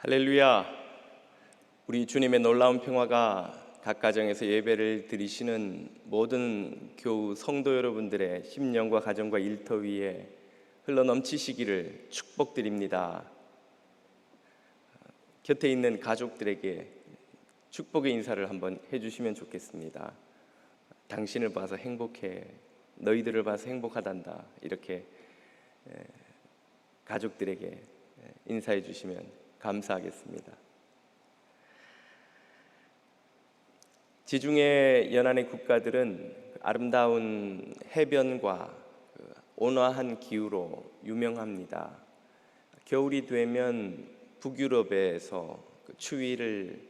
할렐루야. 우리 주님의 놀라운 평화가 각 가정에서 예배를 드리시는 모든 교우 성도 여러분들의 심령과 가정과 일터 위에 흘러넘치시기를 축복드립니다. 곁에 있는 가족들에게 축복의 인사를 한번 해주시면 좋겠습니다. 당신을 봐서 행복해, 너희들을 봐서 행복하단다, 이렇게 가족들에게 인사해 주시면 감사하겠습니다. 지중해 연안의 국가들은 아름다운 해변과 온화한 기후로 유명합니다. 겨울이 되면 북유럽에서 추위를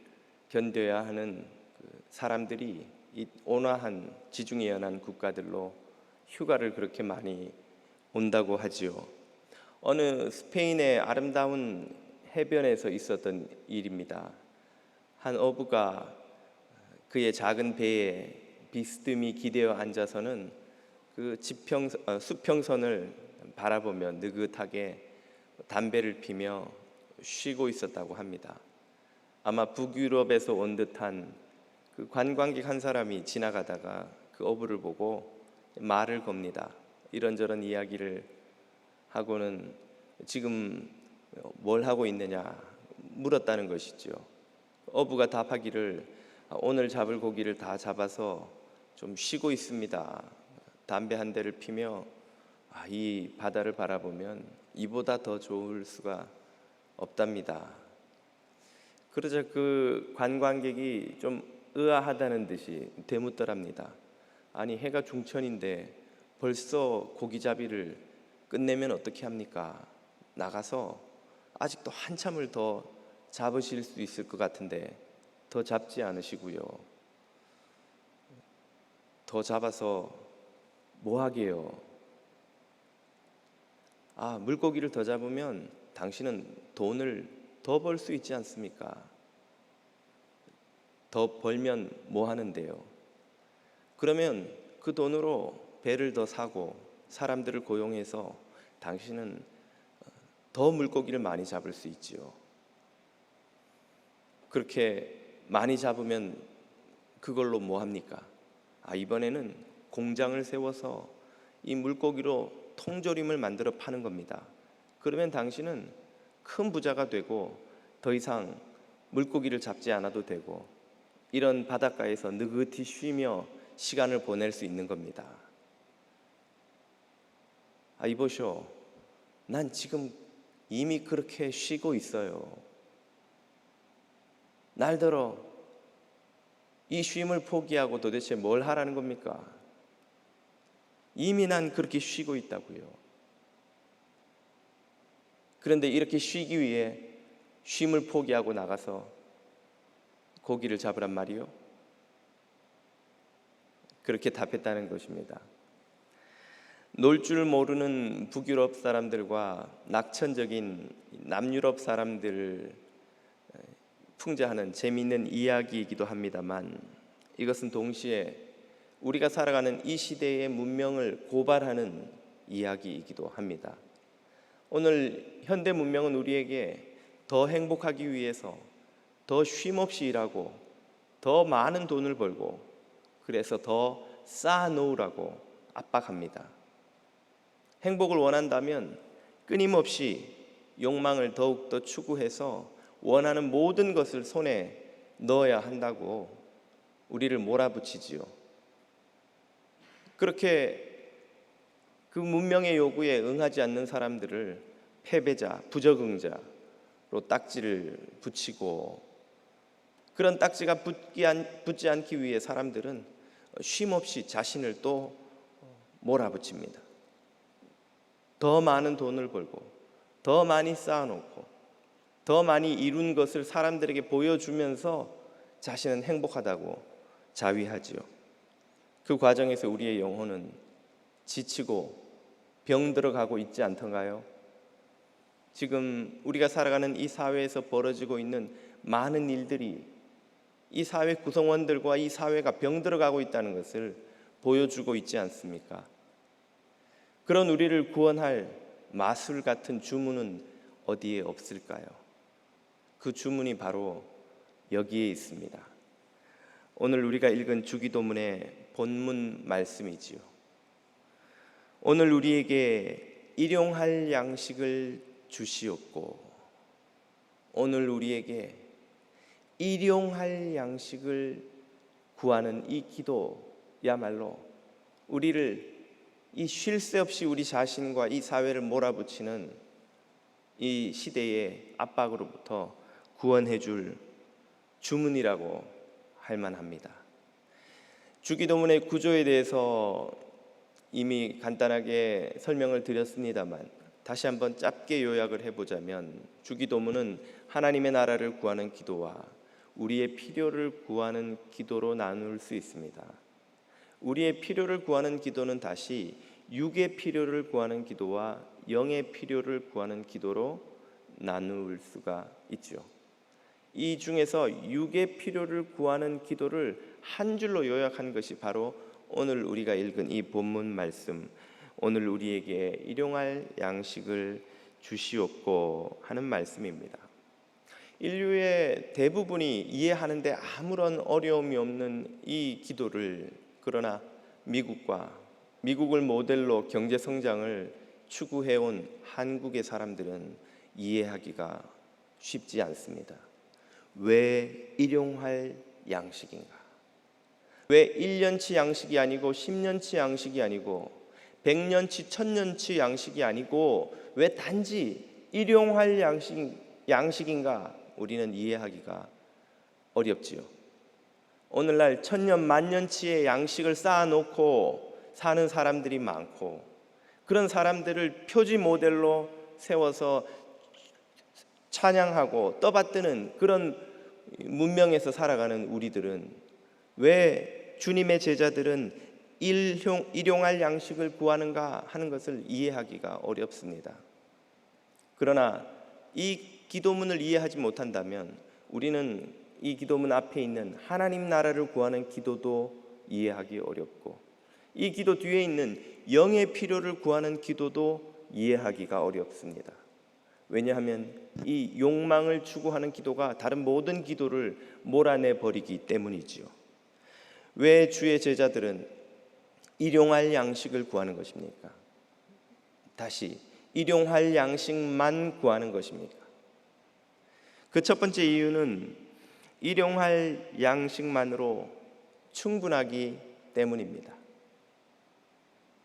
견뎌야 하는 사람들이 이 온화한 지중해 연안 국가들로 휴가를 그렇게 많이 온다고 하지요. 어느 스페인의 아름다운 해변에서 있었던 일입니다. 한 어부가 그의 작은 배에 비스듬히 기대어 앉아서는 그 수평선을 바라보며 느긋하게 담배를 피며 쉬고 있었다고 합니다. 아마 북유럽에서 온 듯한 그 관광객 한 사람이 지나가다가 그 어부를 보고 말을 겁니다. 이런저런 이야기를 하고는 지금 뭘 하고 있느냐 물었다는 것이죠. 어부가 답하기를 오늘 잡을 고기를 다 잡아서 좀 쉬고 있습니다. 담배 한 대를 피며 이 바다를 바라보면 이보다 더 좋을 수가 없답니다. 그러자 그 관광객이 좀 의아하다는 듯이 되묻더랍니다. 아니, 해가 중천인데 벌써 고기잡이를 끝내면 어떻게 합니까? 나가서 아직도 한참을 더 잡으실 수 있을 것 같은데 더 잡지 않으시고요. 더 잡아서 뭐 하게요? 물고기를 더 잡으면 당신은 돈을 더 벌 수 있지 않습니까? 더 벌면 뭐 하는데요? 그러면 그 돈으로 배를 더 사고 사람들을 고용해서 당신은 더 물고기를 많이 잡을 수 있지요. 그렇게 많이 잡으면 그걸로 뭐 합니까? 이번에는 공장을 세워서 이 물고기로 통조림을 만들어 파는 겁니다. 그러면 당신은 큰 부자가 되고 더 이상 물고기를 잡지 않아도 되고 이런 바닷가에서 느긋히 쉬며 시간을 보낼 수 있는 겁니다. 이보쇼, 난 지금 이미 그렇게 쉬고 있어요. 날더러 이 쉼을 포기하고 도대체 뭘 하라는 겁니까? 이미 난 그렇게 쉬고 있다고요. 그런데 이렇게 쉬기 위해 쉼을 포기하고 나가서 고기를 잡으란 말이요? 그렇게 답했다는 것입니다. 놀 줄 모르는 북유럽 사람들과 낙천적인 남유럽 사람들을 풍자하는 재미있는 이야기이기도 합니다만 이것은 동시에 우리가 살아가는 이 시대의 문명을 고발하는 이야기이기도 합니다. 오늘 현대 문명은 우리에게 더 행복하기 위해서 더 쉼없이 일하고 더 많은 돈을 벌고 그래서 더 쌓아놓으라고 압박합니다. 행복을 원한다면 끊임없이 욕망을 더욱더 추구해서 원하는 모든 것을 손에 넣어야 한다고 우리를 몰아붙이지요. 그렇게 그 문명의 요구에 응하지 않는 사람들을 패배자, 부적응자로 딱지를 붙이고 그런 딱지가 붙지 않기 위해 사람들은 쉼없이 자신을 또 몰아붙입니다. 더 많은 돈을 벌고 더 많이 쌓아놓고 더 많이 이룬 것을 사람들에게 보여주면서 자신은 행복하다고 자위하지요. 그 과정에서 우리의 영혼은 지치고 병들어가고 있지 않던가요? 지금 우리가 살아가는 이 사회에서 벌어지고 있는 많은 일들이 이 사회 구성원들과 이 사회가 병들어가고 있다는 것을 보여주고 있지 않습니까? 그런 우리를 구원할 마술 같은 주문은 어디에 없을까요? 그 주문이 바로 여기에 있습니다. 오늘 우리가 읽은 주기도문의 본문 말씀이지요. 오늘 우리에게 일용할 양식을 주시옵고, 오늘 우리에게 일용할 양식을 구하는 이 기도야말로 우리를 이 쉴 새 없이 우리 자신과 이 사회를 몰아붙이는 이 시대의 압박으로부터 구원해 줄 주문이라고 할 만합니다. 주기도문의 구조에 대해서 이미 간단하게 설명을 드렸습니다만 다시 한번 짧게 요약을 해보자면, 주기도문은 하나님의 나라를 구하는 기도와 우리의 필요를 구하는 기도로 나눌 수 있습니다. 우리의 필요를 구하는 기도는 다시 육의 필요를 구하는 기도와 영의 필요를 구하는 기도로 나눌 수가 있죠. 이 중에서 육의 필요를 구하는 기도를 한 줄로 요약한 것이 바로 오늘 우리가 읽은 이 본문 말씀, 오늘 우리에게 일용할 양식을 주시옵고 하는 말씀입니다. 인류의 대부분이 이해하는데 아무런 어려움이 없는 이 기도를, 그러나 미국을 모델로 경제 성장을 추구해온 한국의 사람들은 이해하기가 쉽지 않습니다. 왜 일용할 양식인가? 왜 1년치 양식이 아니고 10년치 양식이 아니고 100년치 1000년치 양식이 아니고 왜 단지 일용할 양식인가? 우리는 이해하기가 어렵지요. 오늘날 1000년 만년치의 양식을 쌓아놓고 사는 사람들이 많고, 그런 사람들을 표지 모델로 세워서 찬양하고 떠받드는 그런 문명에서 살아가는 우리들은 왜 주님의 제자들은 일용할 양식을 구하는가 하는 것을 이해하기가 어렵습니다. 그러나 이 기도문을 이해하지 못한다면 우리는 이 기도문 앞에 있는 하나님 나라를 구하는 기도도 이해하기 어렵고, 이 기도 뒤에 있는 영의 필요를 구하는 기도도 이해하기가 어렵습니다. 왜냐하면 이 욕망을 추구하는 기도가 다른 모든 기도를 몰아내 버리기 때문이지요. 왜 주의 제자들은 일용할 양식을 구하는 것입니까? 다시 일용할 양식만 구하는 것입니까? 그 첫 번째 이유는 일용할 양식만으로 충분하기 때문입니다.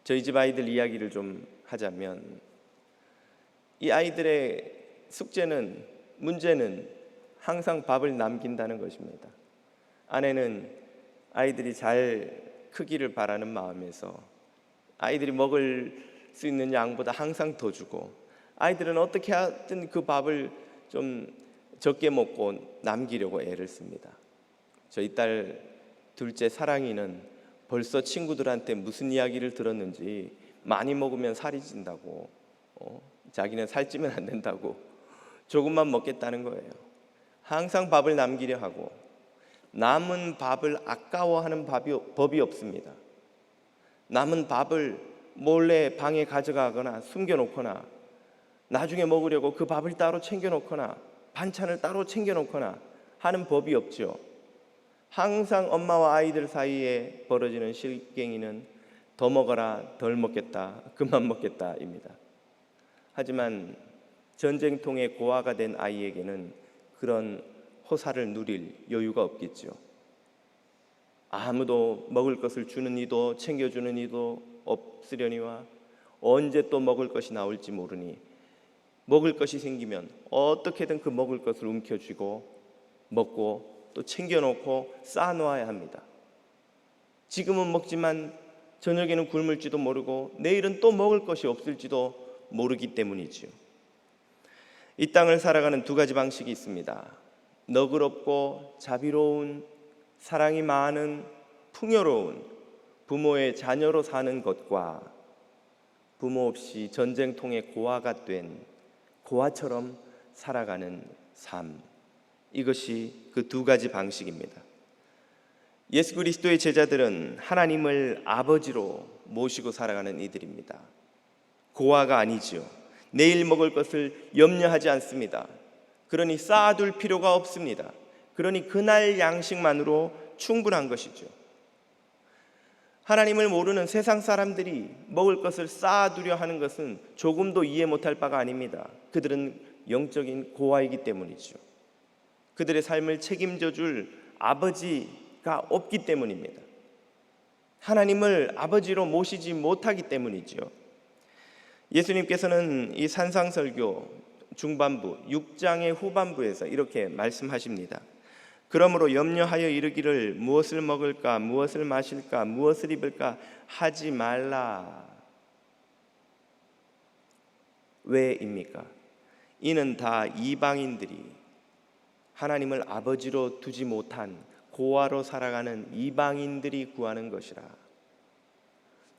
저희 집 아이들 이야기를 좀 하자면, 이 아이들의 문제는 항상 밥을 남긴다는 것입니다. 아내는 아이들이 잘 크기를 바라는 마음에서 아이들이 먹을 수 있는 양보다 항상 더 주고, 아이들은 어떻게 하든 그 밥을 좀 적게 먹고 남기려고 애를 씁니다. 저희 딸 둘째 사랑이는 벌써 친구들한테 무슨 이야기를 들었는지 많이 먹으면 살이 찐다고, 자기는 살찌면 안 된다고 조금만 먹겠다는 거예요. 항상 밥을 남기려 하고, 남은 밥을 아까워하는 법이 없습니다. 남은 밥을 몰래 방에 가져가거나 숨겨놓거나, 나중에 먹으려고 그 밥을 따로 챙겨놓거나 반찬을 따로 챙겨놓거나 하는 법이 없죠. 항상 엄마와 아이들 사이에 벌어지는 실갱이는 더 먹어라, 덜 먹겠다, 그만 먹겠다입니다. 하지만 전쟁통에 고아가 된 아이에게는 그런 호사를 누릴 여유가 없겠죠. 아무도 먹을 것을 주는 이도 챙겨주는 이도 없으려니와 언제 또 먹을 것이 나올지 모르니, 먹을 것이 생기면 어떻게든 그 먹을 것을 움켜쥐고 먹고 또 챙겨놓고 쌓아놓아야 합니다. 지금은 먹지만 저녁에는 굶을지도 모르고 내일은 또 먹을 것이 없을지도 모르기 때문이지요. 이 땅을 살아가는 두 가지 방식이 있습니다. 너그럽고 자비로운, 사랑이 많은, 풍요로운 부모의 자녀로 사는 것과 부모 없이 전쟁통에 고아가 된 고아처럼 살아가는 삶, 이것이 그 두 가지 방식입니다. 예수 그리스도의 제자들은 하나님을 아버지로 모시고 살아가는 이들입니다. 고아가 아니지요. 내일 먹을 것을 염려하지 않습니다. 그러니 쌓아둘 필요가 없습니다. 그러니 그날 양식만으로 충분한 것이죠. 하나님을 모르는 세상 사람들이 먹을 것을 쌓아두려 하는 것은 조금도 이해 못할 바가 아닙니다. 그들은 영적인 고아이기 때문이죠. 그들의 삶을 책임져 줄 아버지가 없기 때문입니다. 하나님을 아버지로 모시지 못하기 때문이죠. 예수님께서는 이 산상설교 중반부 6장의 후반부에서 이렇게 말씀하십니다. 그러므로 염려하여 이르기를 무엇을 먹을까 무엇을 마실까 무엇을 입을까 하지 말라. 왜입니까? 이는 다 이방인들이 하나님을 아버지로 두지 못한 고아로 살아가는 이방인들이 구하는 것이라.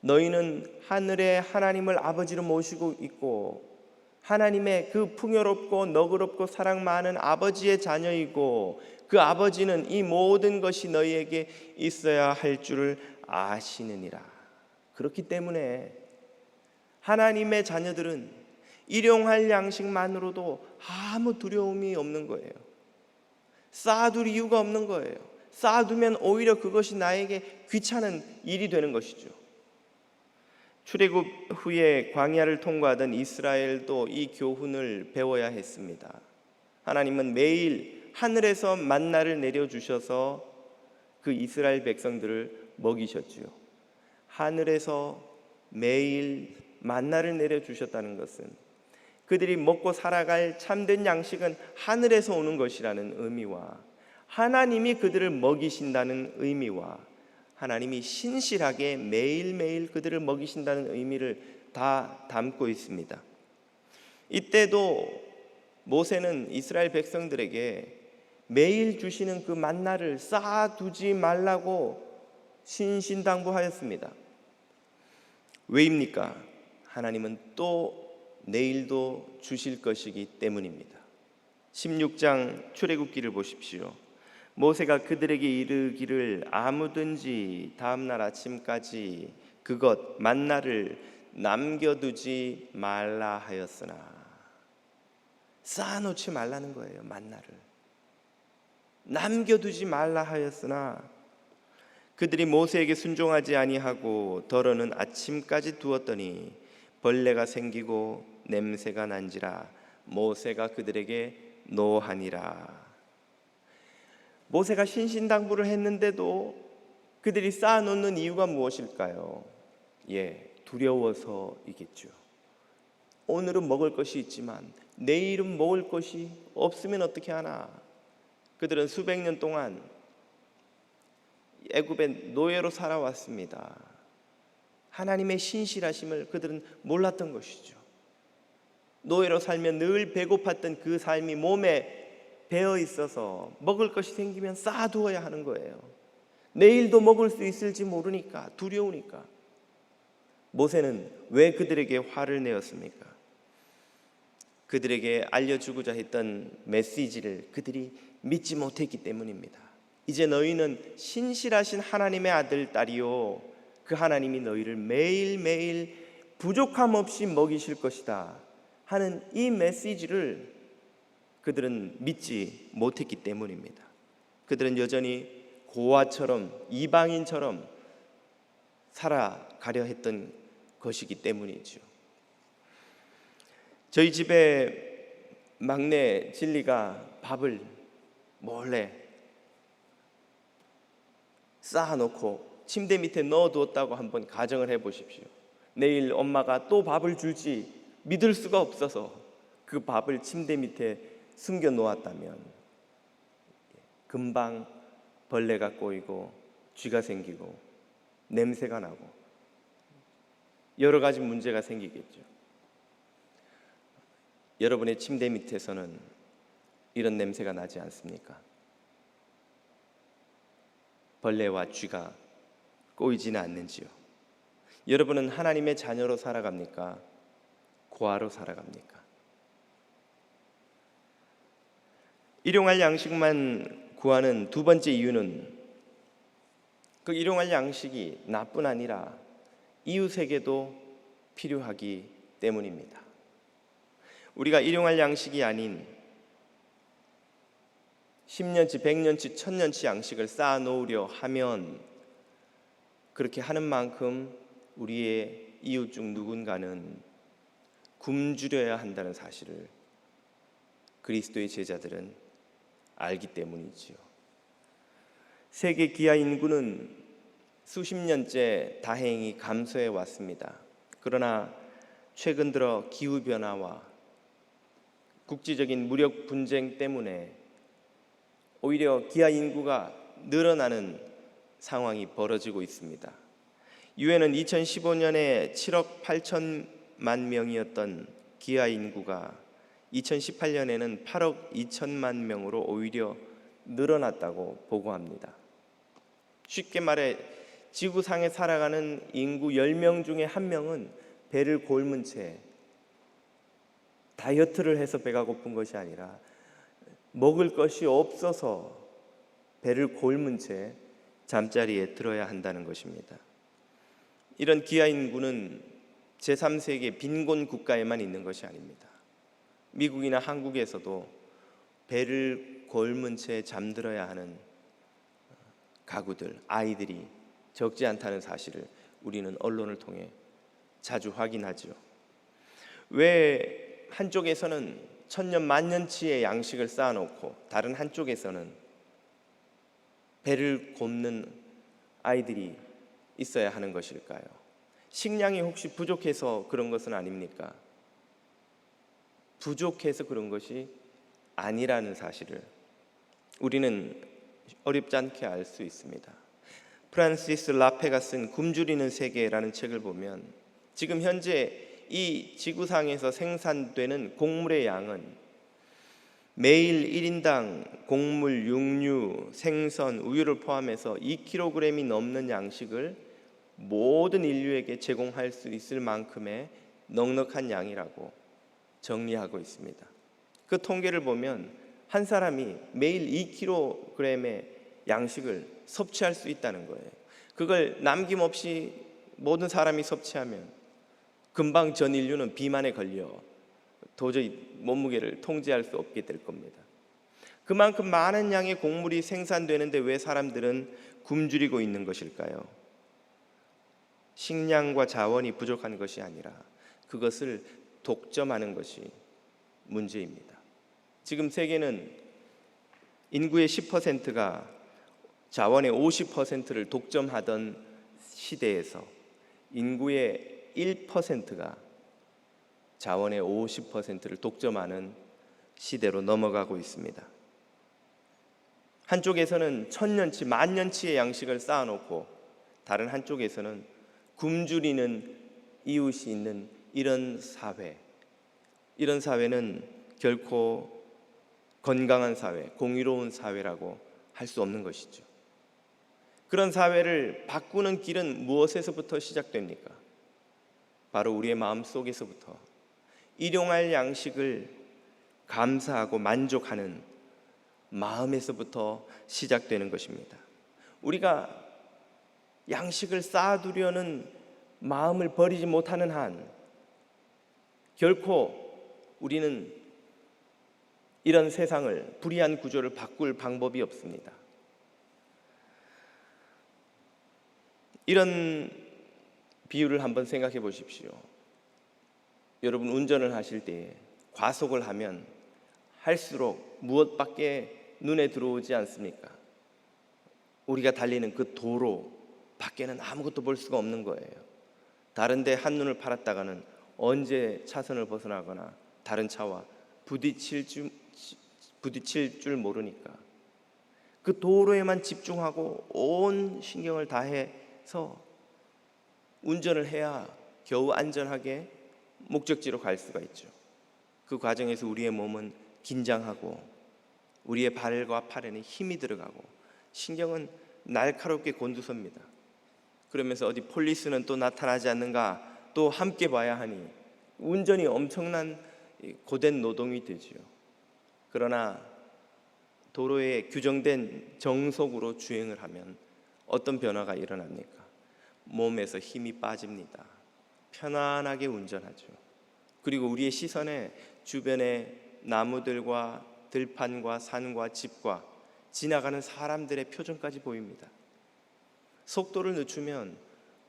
너희는 하늘에 하나님을 아버지로 모시고 있고 하나님의 그 풍요롭고 너그럽고 사랑 많은 아버지의 자녀이고 그 아버지는 이 모든 것이 너희에게 있어야 할 줄을 아시느니라. 그렇기 때문에 하나님의 자녀들은 일용할 양식만으로도 아무 두려움이 없는 거예요. 쌓아둘 이유가 없는 거예요. 쌓아두면 오히려 그것이 나에게 귀찮은 일이 되는 것이죠. 출애굽 후에 광야를 통과하던 이스라엘도 이 교훈을 배워야 했습니다. 하나님은 매일 하늘에서 만나를 내려주셔서 그 이스라엘 백성들을 먹이셨지요. 하늘에서 매일 만나를 내려주셨다는 것은 그들이 먹고 살아갈 참된 양식은 하늘에서 오는 것이라는 의미와 하나님이 그들을 먹이신다는 의미와 하나님이 신실하게 매일매일 그들을 먹이신다는 의미를 다 담고 있습니다. 이때도 모세는 이스라엘 백성들에게 매일 주시는 그 만나를 쌓아두지 말라고 신신당부하였습니다. 왜입니까? 하나님은 또 내일도 주실 것이기 때문입니다. 16장 출애굽기를 보십시오. 모세가 그들에게 이르기를 아무든지 다음날 아침까지 그것 만나를 남겨두지 말라 하였으나, 쌓아놓지 말라는 거예요. 만나를 남겨두지 말라 하였으나 그들이 모세에게 순종하지 아니하고 더러는 아침까지 두었더니 벌레가 생기고 냄새가 난지라 모세가 그들에게 노하니라. 모세가 신신당부를 했는데도 그들이 쌓아놓는 이유가 무엇일까요? 두려워서이겠죠. 오늘은 먹을 것이 있지만 내일은 먹을 것이 없으면 어떻게 하나. 그들은 수백 년 동안 애굽의 노예로 살아왔습니다. 하나님의 신실하심을 그들은 몰랐던 것이죠. 노예로 살면 늘 배고팠던 그 삶이 몸에 배어 있어서 먹을 것이 생기면 쌓아두어야 하는 거예요. 내일도 먹을 수 있을지 모르니까, 두려우니까. 모세는 왜 그들에게 화를 내었습니까? 그들에게 알려주고자 했던 메시지를 그들이 믿지 못했기 때문입니다. 이제 너희는 신실하신 하나님의 아들, 딸이요, 그 하나님이 너희를 매일매일 부족함 없이 먹이실 것이다 하는 이 메시지를 그들은 믿지 못했기 때문입니다. 그들은 여전히 고아처럼, 이방인처럼 살아가려 했던 것이기 때문이죠. 저희 집에 막내 진리가 밥을 몰래 쌓아놓고 침대 밑에 넣어두었다고 한번 가정을 해보십시오. 내일 엄마가 또 밥을 줄지 믿을 수가 없어서 그 밥을 침대 밑에 숨겨 놓았다면 금방 벌레가 꼬이고 쥐가 생기고 냄새가 나고 여러 가지 문제가 생기겠죠. 여러분의 침대 밑에서는 이런 냄새가 나지 않습니까? 벌레와 쥐가 꼬이지는 않는지요? 여러분은 하나님의 자녀로 살아갑니까? 고아로 살아갑니까? 일용할 양식만 구하는 두 번째 이유는 그 일용할 양식이 나뿐 아니라 이웃에게도 필요하기 때문입니다. 우리가 일용할 양식이 아닌 10년치, 100년치, 1000년치 양식을 쌓아 놓으려 하면 그렇게 하는 만큼 우리의 이웃 중 누군가는 굶주려야 한다는 사실을 그리스도의 제자들은 알기 때문이지요. 세계 기아 인구는 수십 년째 다행히 감소해 왔습니다. 그러나 최근 들어 기후 변화와 국제적인 무력 분쟁 때문에 오히려 기아 인구가 늘어나는 상황이 벌어지고 있습니다. 유엔은 2015년에 7억 8천만 명이었던 기아 인구가 2018년에는 8억 2천만 명으로 오히려 늘어났다고 보고합니다. 쉽게 말해 지구상에 살아가는 인구 10명 중에 1명은 배를 골문 채 다이어트를 해서 배가 고픈 것이 아니라 먹을 것이 없어서 배를 골문 채 잠자리에 들어야 한다는 것입니다. 이런 기아 인구는 제3세계 빈곤 국가에만 있는 것이 아닙니다. 미국이나 한국에서도 배를 골문 채 잠들어야 하는 가구들, 아이들이 적지 않다는 사실을 우리는 언론을 통해 자주 확인하죠. 왜 한쪽에서는 천년 만년치의 양식을 쌓아놓고 다른 한쪽에서는 배를 곪는 아이들이 있어야 하는 것일까요? 식량이 혹시 부족해서 그런 것은 아닙니까? 부족해서 그런 것이 아니라는 사실을 우리는 어렵지 않게 알 수 있습니다. 프란시스 라페가 쓴 굶주리는 세계라는 책을 보면 지금 현재 이 지구상에서 생산되는 곡물의 양은 매일 1인당 곡물, 육류, 생선, 우유를 포함해서 2kg이 넘는 양식을 모든 인류에게 제공할 수 있을 만큼의 넉넉한 양이라고 정리하고 있습니다. 그 통계를 보면 한 사람이 매일 2kg의 양식을 섭취할 수 있다는 거예요. 그걸 남김없이 모든 사람이 섭취하면 금방 전 인류는 비만에 걸려 도저히 몸무게를 통제할 수 없게 될 겁니다. 그만큼 많은 양의 곡물이 생산되는데 왜 사람들은 굶주리고 있는 것일까요? 식량과 자원이 부족한 것이 아니라 그것을 독점하는 것이 문제입니다. 지금 세계는 인구의 10%가 자원의 50%를 독점하던 시대에서 인구의 1%가 자원의 50%를 독점하는 시대로 넘어가고 있습니다. 한쪽에서는 천년치, 만년치의 양식을 쌓아놓고 다른 한쪽에서는 굶주리는 이웃이 있는 이런 사회는 결코 건강한 사회, 공의로운 사회라고 할 수 없는 것이죠. 그런 사회를 바꾸는 길은 무엇에서부터 시작됩니까? 바로 우리의 마음속에서부터 일용할 양식을 감사하고 만족하는 마음에서부터 시작되는 것입니다. 우리가 양식을 쌓아두려는 마음을 버리지 못하는 한 결코 우리는 이런 세상을, 불의한 구조를 바꿀 방법이 없습니다. 이런 비유를 한번 생각해 보십시오. 여러분 운전을 하실 때 과속을 하면 할수록 무엇밖에 눈에 들어오지 않습니까? 우리가 달리는 그 도로 밖에는 아무것도 볼 수가 없는 거예요. 다른 데 한눈을 팔았다가는 언제 차선을 벗어나거나 다른 차와 부딪힐 줄 모르니까 그 도로에만 집중하고 온 신경을 다해서 운전을 해야 겨우 안전하게 목적지로 갈 수가 있죠. 그 과정에서 우리의 몸은 긴장하고 우리의 발과 팔에는 힘이 들어가고 신경은 날카롭게 곤두섭니다. 그러면서 어디 폴리스는 또 나타나지 않는가 또 함께 봐야 하니 운전이 엄청난 고된 노동이 되지요. 그러나 도로에 규정된 정속으로 주행을 하면 어떤 변화가 일어납니까? 몸에서 힘이 빠집니다. 편안하게 운전하죠. 그리고 우리의 시선에 주변의 나무들과 들판과 산과 집과 지나가는 사람들의 표정까지 보입니다. 속도를 늦추면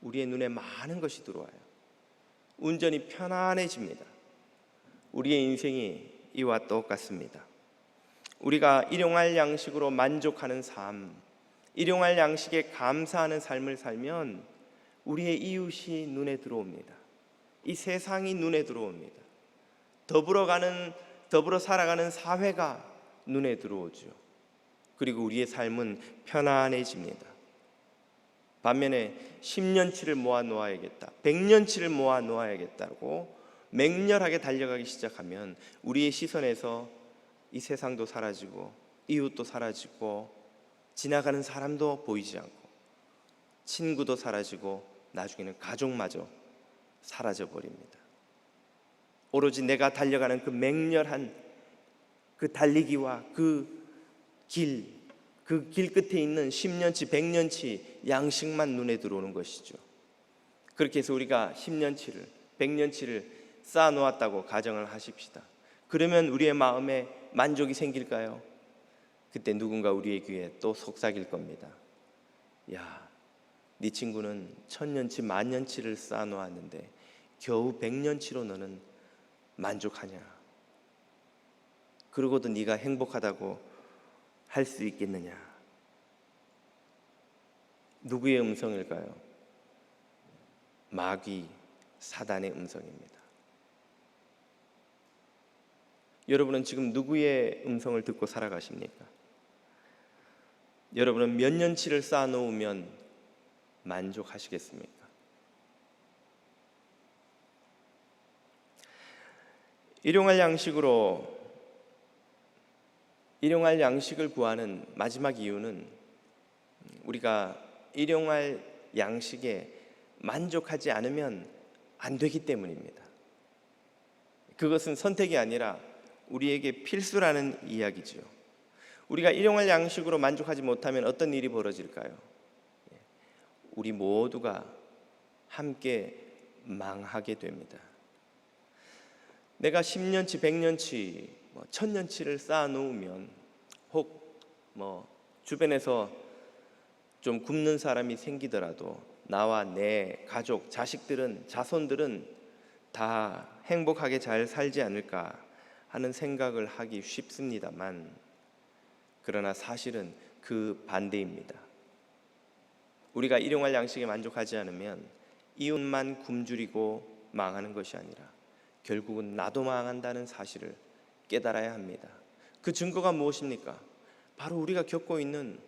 우리의 눈에 많은 것이 들어와요. 운전이 편안해집니다. 우리의 인생이 이와 똑같습니다. 우리가 일용할 양식으로 만족하는 삶, 일용할 양식에 감사하는 삶을 살면 우리의 이웃이 눈에 들어옵니다. 이 세상이 눈에 들어옵니다. 더불어 살아가는 사회가 눈에 들어오죠. 그리고 우리의 삶은 편안해집니다. 반면에 10년치를 모아 놓아야겠다, 100년치를 모아 놓아야겠다고 맹렬하게 달려가기 시작하면 우리의 시선에서 이 세상도 사라지고 이웃도 사라지고 지나가는 사람도 보이지 않고 친구도 사라지고 나중에는 가족마저 사라져 버립니다. 오로지 내가 달려가는 그 맹렬한 그 달리기와 그 길 끝에 있는 10년치, 100년치 양식만 눈에 들어오는 것이죠. 그렇게 해서 우리가 10년치를, 100년치를 쌓아놓았다고 가정을 하십시다. 그러면 우리의 마음에 만족이 생길까요? 그때 누군가 우리의 귀에 또 속삭일 겁니다. 야, 네 친구는 1000년치, 만년치를 쌓아놓았는데 겨우 100년치로 너는 만족하냐? 그러고도 네가 행복하다고 할 수 있겠느냐? 누구의 음성일까요? 마귀, 사단의 음성입니다. 여러분은 지금 누구의 음성을 듣고 살아가십니까? 여러분은 몇 년치를 쌓아놓으면 만족하시겠습니까? 일용할 양식을 구하는 마지막 이유는 우리가 일용할 양식에 만족하지 않으면 안 되기 때문입니다. 그것은 선택이 아니라 우리에게 필수라는 이야기죠. 우리가 일용할 양식으로 만족하지 못하면 어떤 일이 벌어질까요? 우리 모두가 함께 망하게 됩니다. 내가 10년치, 100년치, 1000년치를 쌓아놓으면 혹 주변에서 좀 굶는 사람이 생기더라도 나와 내 가족, 자손들은 다 행복하게 잘 살지 않을까 하는 생각을 하기 쉽습니다만, 그러나 사실은 그 반대입니다. 우리가 일용할 양식에 만족하지 않으면 이웃만 굶주리고 망하는 것이 아니라 결국은 나도 망한다는 사실을 깨달아야 합니다. 그 증거가 무엇입니까? 바로 우리가 겪고 있는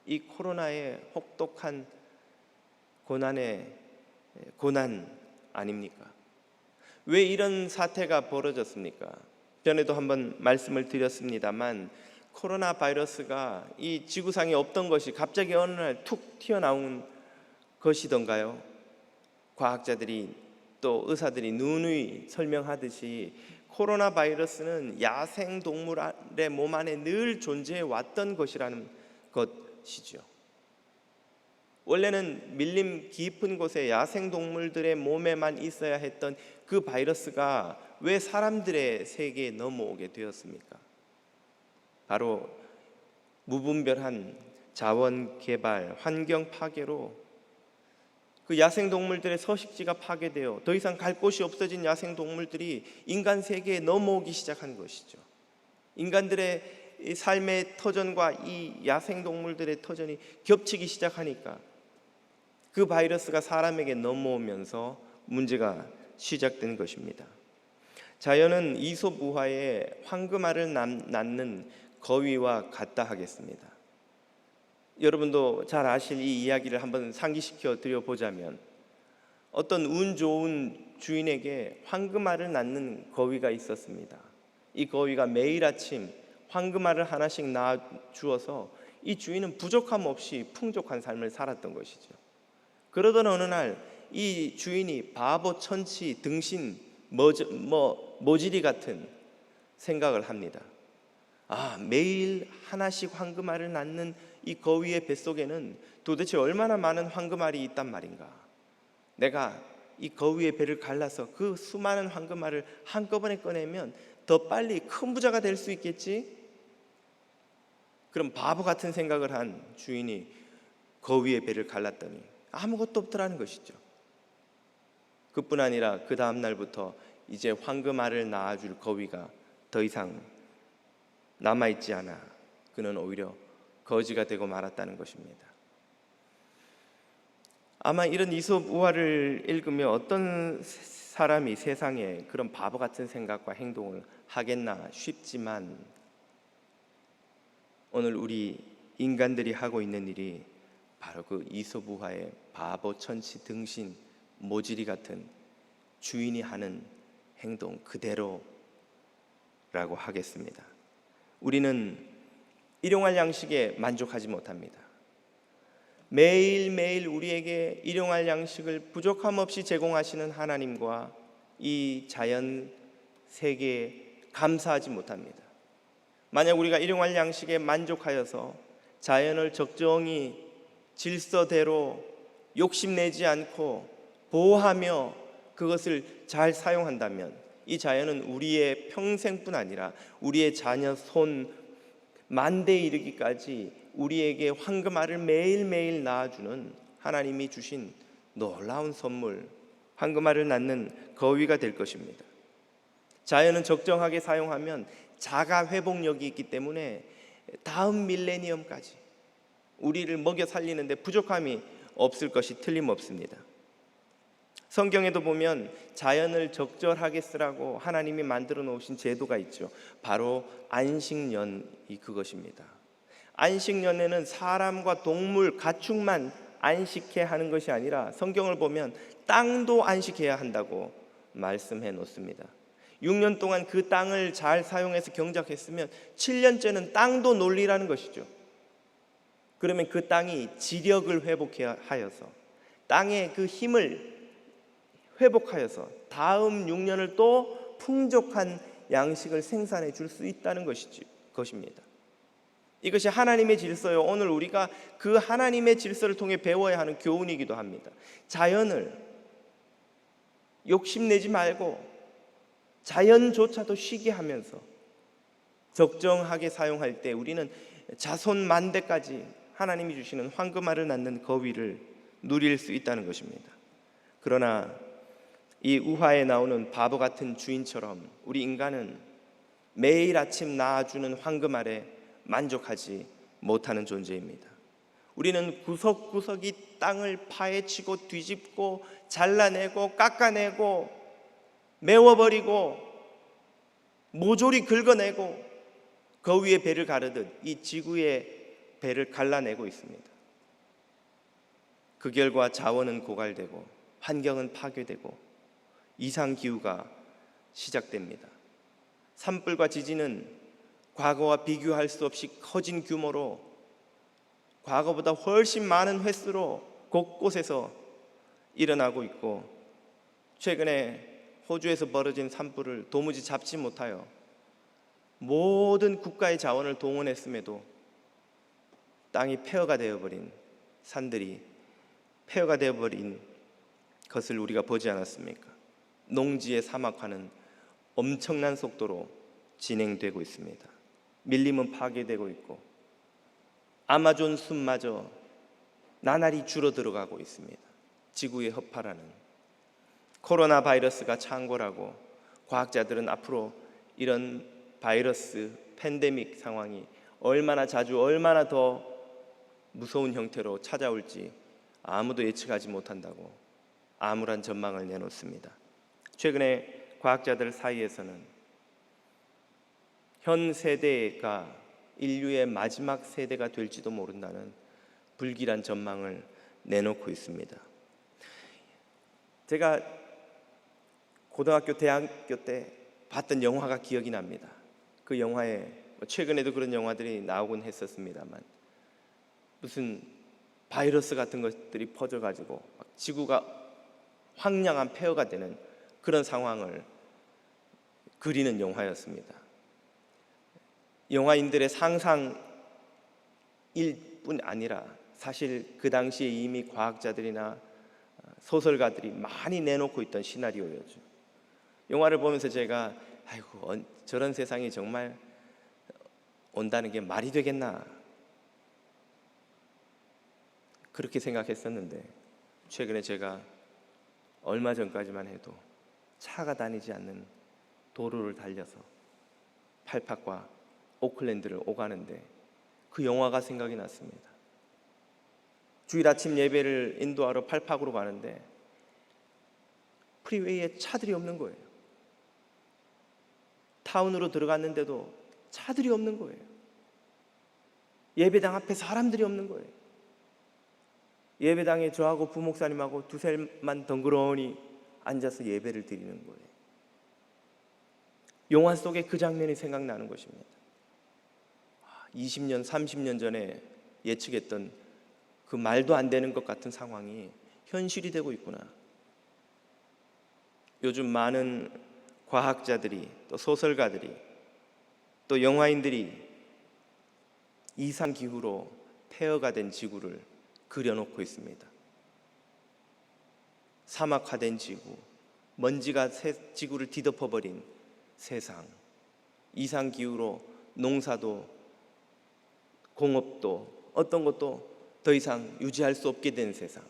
이 코로나의 혹독한 고난 아닙니까? 왜 이런 사태가 벌어졌습니까? 전에도 한번 말씀을 드렸습니다만, 코로나 바이러스가 이 지구상에 없던 것이 갑자기 어느 날 툭 튀어나온 것이던가요? 과학자들이 또 의사들이 누누이 설명하듯이 코로나 바이러스는 야생 동물의 몸 안에 늘 존재해 왔던 것이라는 것이죠. 원래는 밀림 깊은 곳에 야생 동물들의 몸에만 있어야 했던 그 바이러스가 왜 사람들의 세계에 넘어오게 되었습니까? 바로 무분별한 자원 개발, 환경 파괴로 그 야생동물들의 서식지가 파괴되어 더 이상 갈 곳이 없어진 야생동물들이 인간 세계에 넘어오기 시작한 것이죠. 인간들의 삶의 터전과 이 야생동물들의 터전이 겹치기 시작하니까 그 바이러스가 사람에게 넘어오면서 문제가 시작된 것입니다. 자연은 이솝우화에 황금알을 낳는 거위와 같다 하겠습니다. 여러분도 잘 아실 이 이야기를 한번 상기시켜 드려보자면, 어떤 운 좋은 주인에게 황금알을 낳는 거위가 있었습니다. 이 거위가 매일 아침 황금알을 하나씩 낳아 주어서 이 주인은 부족함 없이 풍족한 삶을 살았던 것이죠. 그러던 어느 날 이 주인이 바보, 천치, 등신, 모지리 같은 생각을 합니다. 매일 하나씩 황금알을 낳는 이 거위의 뱃속에는 도대체 얼마나 많은 황금알이 있단 말인가? 내가 이 거위의 배를 갈라서 그 수많은 황금알을 한꺼번에 꺼내면 더 빨리 큰 부자가 될 수 있겠지? 그럼 바보 같은 생각을 한 주인이 거위의 배를 갈랐더니 아무것도 없더라는 것이죠. 그뿐 아니라 그 다음 날부터 이제 황금알을 낳아줄 거위가 더 이상 남아있지 않아 그는 오히려 거지가 되고 말았다는 것입니다. 아마 이런 이솝 우화를 읽으며 어떤 사람이 세상에 그런 바보 같은 생각과 행동을 하겠나 싶지만, 오늘 우리 인간들이 하고 있는 일이 바로 그 이솝 우화의 바보, 천치, 등신, 모지리 같은 주인이 하는 행동 그대로라고 하겠습니다. 우리는 일용할 양식에 만족하지 못합니다. 매일매일 우리에게 일용할 양식을 부족함 없이 제공하시는 하나님과 이 자연 세계에 감사하지 못합니다. 만약 우리가 일용할 양식에 만족하여서 자연을 적정히 질서대로 욕심내지 않고 보호하며 그것을 잘 사용한다면 이 자연은 우리의 평생뿐 아니라 우리의 자녀 손 만대에 이르기까지 우리에게 황금알을 매일매일 낳아주는 하나님이 주신 놀라운 선물, 황금알을 낳는 거위가 될 것입니다. 자연은 적정하게 사용하면 자가 회복력이 있기 때문에 다음 밀레니엄까지 우리를 먹여 살리는데 부족함이 없을 것이 틀림없습니다. 성경에도 보면 자연을 적절하게 쓰라고 하나님이 만들어 놓으신 제도가 있죠. 바로 안식년이 그것입니다. 안식년에는 사람과 동물, 가축만 안식해야 하는 것이 아니라 성경을 보면 땅도 안식해야 한다고 말씀해 놓습니다. 6년 동안 그 땅을 잘 사용해서 경작했으면 7년째는 땅도 놀리라는 것이죠. 그러면 그 땅이 지력을 회복하여서 땅의 그 힘을 회복하여서 다음 6년을 또 풍족한 양식을 생산해 줄 수 있다는 것입니다. 이것이 하나님의 질서요. 오늘 우리가 그 하나님의 질서를 통해 배워야 하는 교훈이기도 합니다. 자연을 욕심내지 말고 자연조차도 쉬게 하면서 적정하게 사용할 때 우리는 자손 만대까지 하나님이 주시는 황금알을 낳는 거위를 누릴 수 있다는 것입니다. 그러나 이 우화에 나오는 바보 같은 주인처럼 우리 인간은 매일 아침 낳아주는 황금알에 만족하지 못하는 존재입니다. 우리는 구석구석이 땅을 파헤치고 뒤집고 잘라내고 깎아내고 메워버리고 모조리 긁어내고 거위의 배를 가르듯 이 지구의 배를 갈라내고 있습니다. 그 결과 자원은 고갈되고 환경은 파괴되고 이상기후가 시작됩니다. 산불과 지진은 과거와 비교할 수 없이 커진 규모로 과거보다 훨씬 많은 횟수로 곳곳에서 일어나고 있고, 최근에 호주에서 벌어진 산불을 도무지 잡지 못하여 모든 국가의 자원을 동원했음에도 땅이 폐허가 되어버린, 산들이 폐허가 되어버린 것을 우리가 보지 않았습니까? 농지의 사막화는 엄청난 속도로 진행되고 있습니다. 밀림은 파괴되고 있고 아마존 숲마저 나날이 줄어들어가고 있습니다. 지구의 허파라는 코로나 바이러스가 창궐하고 과학자들은 앞으로 이런 바이러스 팬데믹 상황이 얼마나 자주 얼마나 더 무서운 형태로 찾아올지 아무도 예측하지 못한다고 암울한 전망을 내놓습니다. 최근에 과학자들 사이에서는 현 세대가 인류의 마지막 세대가 될지도 모른다는 불길한 전망을 내놓고 있습니다. 제가 고등학교, 대학교 때 봤던 영화가 기억이 납니다. 그 영화에 최근에도 그런 영화들이 나오곤 했었습니다만 무슨 바이러스 같은 것들이 퍼져가지고 지구가 황량한 폐허가 되는 그런 상황을 그리는 영화였습니다. 영화인들의 상상일 뿐 아니라 사실 그 당시에 이미 과학자들이나 소설가들이 많이 내놓고 있던 시나리오였죠. 영화를 보면서 제가 아이고 저런 세상이 정말 온다는 게 말이 되겠나 그렇게 생각했었는데 최근에 제가 얼마 전까지만 해도 차가 다니지 않는 도로를 달려서 팔팍과 오클랜드를 오가는데 그 영화가 생각이 났습니다. 주일 아침 예배를 인도하러 팔팍으로 가는데 프리웨이에 차들이 없는 거예요. 타운으로 들어갔는데도 차들이 없는 거예요. 예배당 앞에 사람들이 없는 거예요. 예배당에 저하고 부목사님하고 두세만 덩그러니 앉아서 예배를 드리는 거예요. 영화 속의 그 장면이 생각나는 것입니다. 20년, 30년 전에 예측했던 그 말도 안 되는 것 같은 상황이 현실이 되고 있구나. 요즘 많은 과학자들이 또 소설가들이 또 영화인들이 이상기후로 폐허가 된 지구를 그려놓고 있습니다. 사막화된 지구, 먼지가 지구를 뒤덮어버린 세상, 이상기후로 농사도 공업도 어떤 것도 더 이상 유지할 수 없게 된 세상.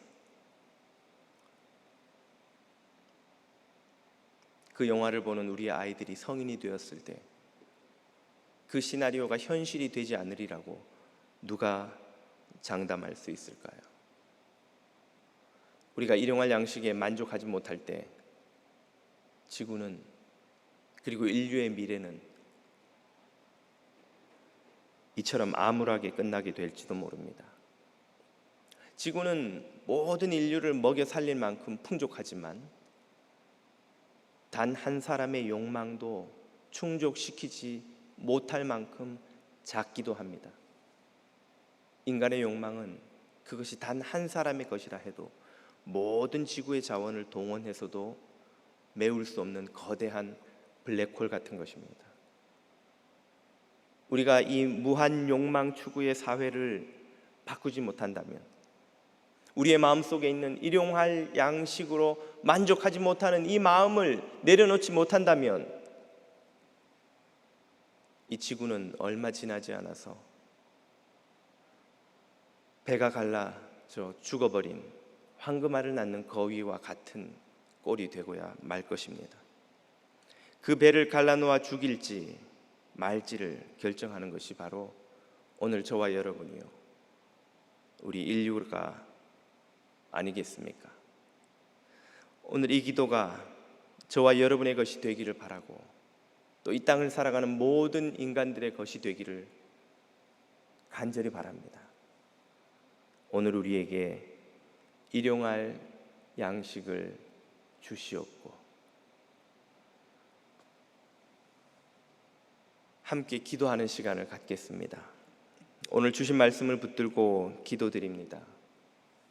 그 영화를 보는 우리 아이들이 성인이 되었을 때 그 시나리오가 현실이 되지 않으리라고 누가 장담할 수 있을까요? 우리가 일용할 양식에 만족하지 못할 때 지구는 그리고 인류의 미래는 이처럼 암울하게 끝나게 될지도 모릅니다. 지구는 모든 인류를 먹여 살릴 만큼 풍족하지만 단 한 사람의 욕망도 충족시키지 못할 만큼 작기도 합니다. 인간의 욕망은 그것이 단 한 사람의 것이라 해도 모든 지구의 자원을 동원해서도 메울 수 없는 거대한 블랙홀 같은 것입니다. 우리가 이 무한 욕망 추구의 사회를 바꾸지 못한다면, 우리의 마음속에 있는 일용할 양식으로 만족하지 못하는 이 마음을 내려놓지 못한다면 이 지구는 얼마 지나지 않아서 배가 갈라져 죽어버린 황금알을 낳는 거위와 같은 꼴이 되고야 말 것입니다. 그 배를 갈라놓아 죽일지 말지를 결정하는 것이 바로 오늘 저와 여러분이요, 우리 인류가 아니겠습니까? 오늘 이 기도가 저와 여러분의 것이 되기를 바라고 또 이 땅을 살아가는 모든 인간들의 것이 되기를 간절히 바랍니다. 오늘 우리에게 일용할 양식을 주시옵고 함께 기도하는 시간을 갖겠습니다. 오늘 주신 말씀을 붙들고 기도드립니다.